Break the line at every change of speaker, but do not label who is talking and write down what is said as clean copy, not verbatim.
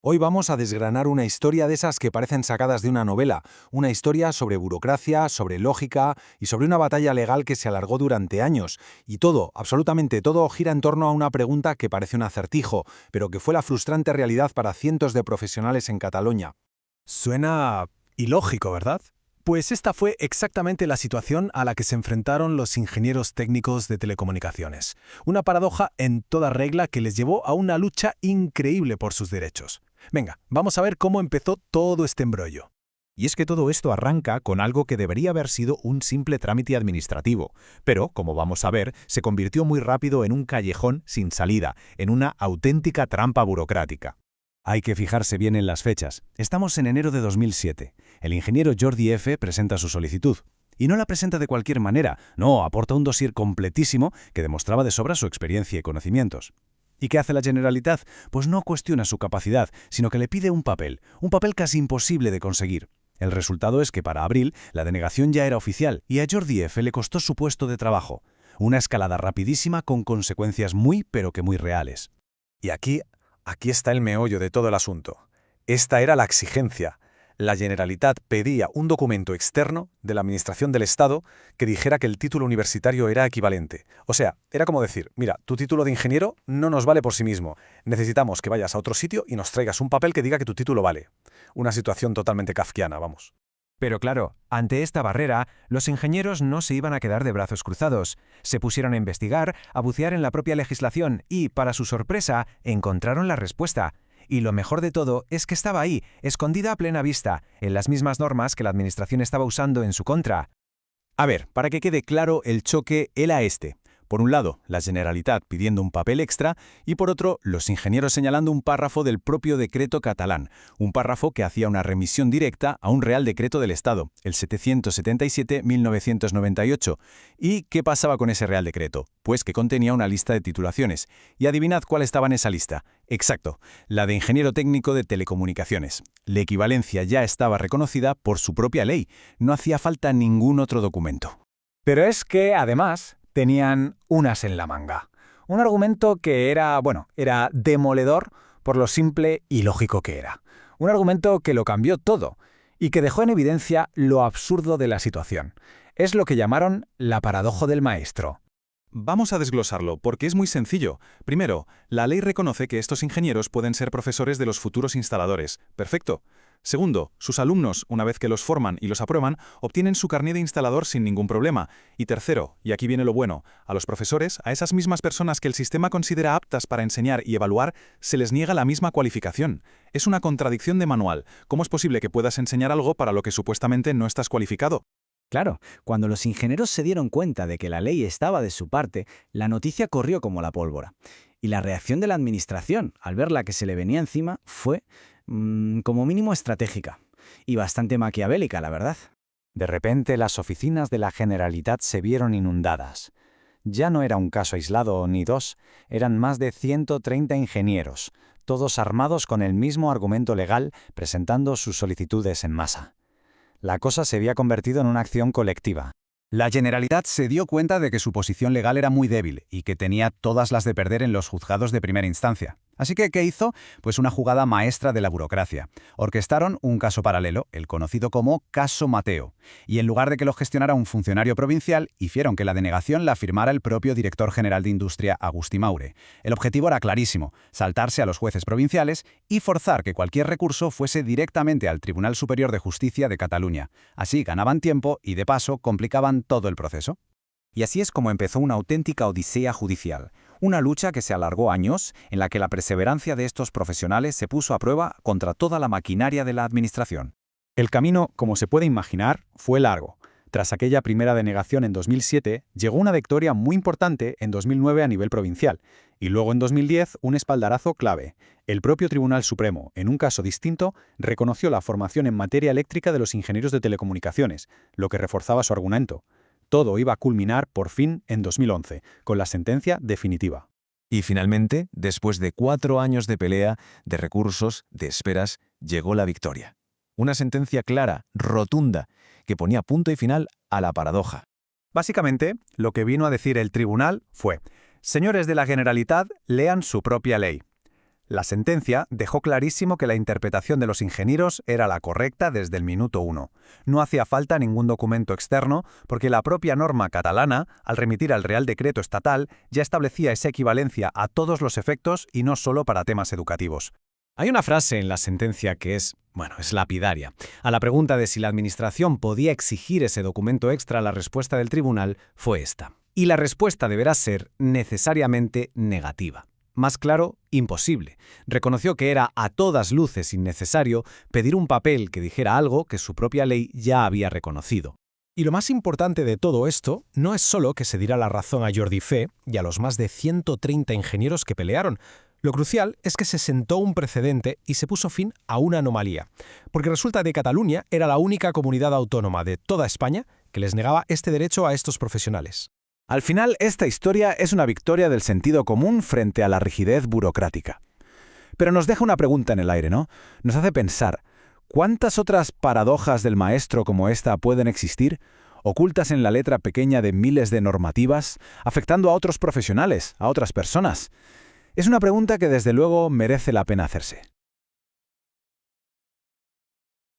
Hoy vamos a desgranar una historia de esas que parecen sacadas de una novela, una historia sobre burocracia, sobre lógica y sobre una batalla legal que se alargó durante años. Y todo, absolutamente todo, gira en torno a una pregunta que parece un acertijo, pero que fue la frustrante realidad para cientos de profesionales en Cataluña.
Suena ilógico, ¿verdad? Pues esta fue exactamente la situación a la que se enfrentaron los ingenieros técnicos de telecomunicaciones. Una paradoja en toda regla que les llevó a una lucha increíble por sus derechos. Venga, vamos a ver cómo empezó todo este embrollo.
Y es que todo esto arranca con algo que debería haber sido un simple trámite administrativo, pero, como vamos a ver, se convirtió muy rápido en un callejón sin salida, en una auténtica trampa burocrática. Hay que fijarse bien en las fechas. Estamos en enero de 2007. El ingeniero Jordi F. presenta su solicitud. Y no la presenta de cualquier manera, no, aporta un dossier completísimo que demostraba de sobra su experiencia y conocimientos. ¿Y qué hace la Generalitat? Pues no cuestiona su capacidad, sino que le pide un papel casi imposible de conseguir. El resultado es que para abril la denegación ya era oficial y a Jordi F. le costó su puesto de trabajo. Una escalada rapidísima con consecuencias muy pero que muy reales.
Y aquí está el meollo de todo el asunto. Esta era la exigencia. La Generalitat pedía un documento externo de la Administración del Estado que dijera que el título universitario era equivalente. O sea, era como decir, mira, tu título de ingeniero no nos vale por sí mismo. Necesitamos que vayas a otro sitio y nos traigas un papel que diga que tu título vale. Una situación totalmente kafkiana, vamos.
Pero claro, ante esta barrera, los ingenieros no se iban a quedar de brazos cruzados. Se pusieron a investigar, a bucear en la propia legislación y, para su sorpresa, encontraron la respuesta. Y lo mejor de todo es que estaba ahí, escondida a plena vista, en las mismas normas que la administración estaba usando en su contra.
A ver, para que quede claro, el choque era este. Por un lado, la Generalitat pidiendo un papel extra y por otro, los ingenieros señalando un párrafo del propio decreto catalán, un párrafo que hacía una remisión directa a un Real Decreto del Estado, el 777-1998. ¿Y qué pasaba con ese Real Decreto? Pues que contenía una lista de titulaciones. Y adivinad cuál estaba en esa lista. Exacto, la de ingeniero técnico de telecomunicaciones. La equivalencia ya estaba reconocida por su propia ley. No hacía falta ningún otro documento.
Pero es que, además, tenían un as en la manga. Un argumento que era demoledor por lo simple y lógico que era. Un argumento que lo cambió todo y que dejó en evidencia lo absurdo de la situación. Es lo que llamaron la paradoja del maestro.
Vamos a desglosarlo, porque es muy sencillo. Primero, la ley reconoce que estos ingenieros pueden ser profesores de los futuros instaladores. Perfecto. Segundo, sus alumnos, una vez que los forman y los aprueban, obtienen su carné de instalador sin ningún problema. Y tercero, y aquí viene lo bueno, a los profesores, a esas mismas personas que el sistema considera aptas para enseñar y evaluar, se les niega la misma cualificación. Es una contradicción de manual. ¿Cómo es posible que puedas enseñar algo para lo que supuestamente no estás cualificado?
Claro, cuando los ingenieros se dieron cuenta de que la ley estaba de su parte, la noticia corrió como la pólvora. Y la reacción de la administración, al ver la que se le venía encima, fue, como mínimo, estratégica. Y bastante maquiavélica, la verdad.
De repente, las oficinas de la Generalitat se vieron inundadas. Ya no era un caso aislado ni dos, eran más de 130 ingenieros, todos armados con el mismo argumento legal, presentando sus solicitudes en masa. La cosa se había convertido en una acción colectiva.
La Generalitat se dio cuenta de que su posición legal era muy débil y que tenía todas las de perder en los juzgados de primera instancia. Así que, ¿qué hizo? Pues una jugada maestra de la burocracia. Orquestaron un caso paralelo, el conocido como Caso Mateo. Y en lugar de que lo gestionara un funcionario provincial, hicieron que la denegación la firmara el propio director general de Industria, Agustí Maure. El objetivo era clarísimo, saltarse a los jueces provinciales y forzar que cualquier recurso fuese directamente al Tribunal Superior de Justicia de Cataluña. Así ganaban tiempo y, de paso, complicaban todo el proceso.
Y así es como empezó una auténtica odisea judicial. Una lucha que se alargó años, en la que la perseverancia de estos profesionales se puso a prueba contra toda la maquinaria de la administración.
El camino, como se puede imaginar, fue largo. Tras aquella primera denegación en 2007, llegó una victoria muy importante en 2009 a nivel provincial, y luego en 2010 un espaldarazo clave. El propio Tribunal Supremo, en un caso distinto, reconoció la formación en materia eléctrica de los ingenieros de telecomunicaciones, lo que reforzaba su argumento. Todo iba a culminar, por fin, en 2011, con la sentencia definitiva.
Y finalmente, después de 4 años de pelea, de recursos, de esperas, llegó la victoria. Una sentencia clara, rotunda, que ponía punto y final a la paradoja.
Básicamente, lo que vino a decir el tribunal fue: señores de la Generalitat, lean su propia ley.
La sentencia dejó clarísimo que la interpretación de los ingenieros era la correcta desde el minuto 1. No hacía falta ningún documento externo porque la propia norma catalana, al remitir al Real Decreto Estatal, ya establecía esa equivalencia a todos los efectos y no solo para temas educativos.
Hay una frase en la sentencia que es lapidaria. A la pregunta de si la Administración podía exigir ese documento extra, la respuesta del tribunal fue esta. Y la respuesta deberá ser necesariamente negativa. Más claro, imposible. Reconoció que era a todas luces innecesario pedir un papel que dijera algo que su propia ley ya había reconocido.
Y lo más importante de todo esto no es solo que se diera la razón a Jordi Fe y a los más de 130 ingenieros que pelearon. Lo crucial es que se sentó un precedente y se puso fin a una anomalía, porque resulta que Cataluña era la única comunidad autónoma de toda España que les negaba este derecho a estos profesionales.
Al final, esta historia es una victoria del sentido común frente a la rigidez burocrática. Pero nos deja una pregunta en el aire, ¿no? Nos hace pensar, ¿cuántas otras paradojas del maestro como esta pueden existir, ocultas en la letra pequeña de miles de normativas, afectando a otros profesionales, a otras personas? Es una pregunta que desde luego merece la pena hacerse.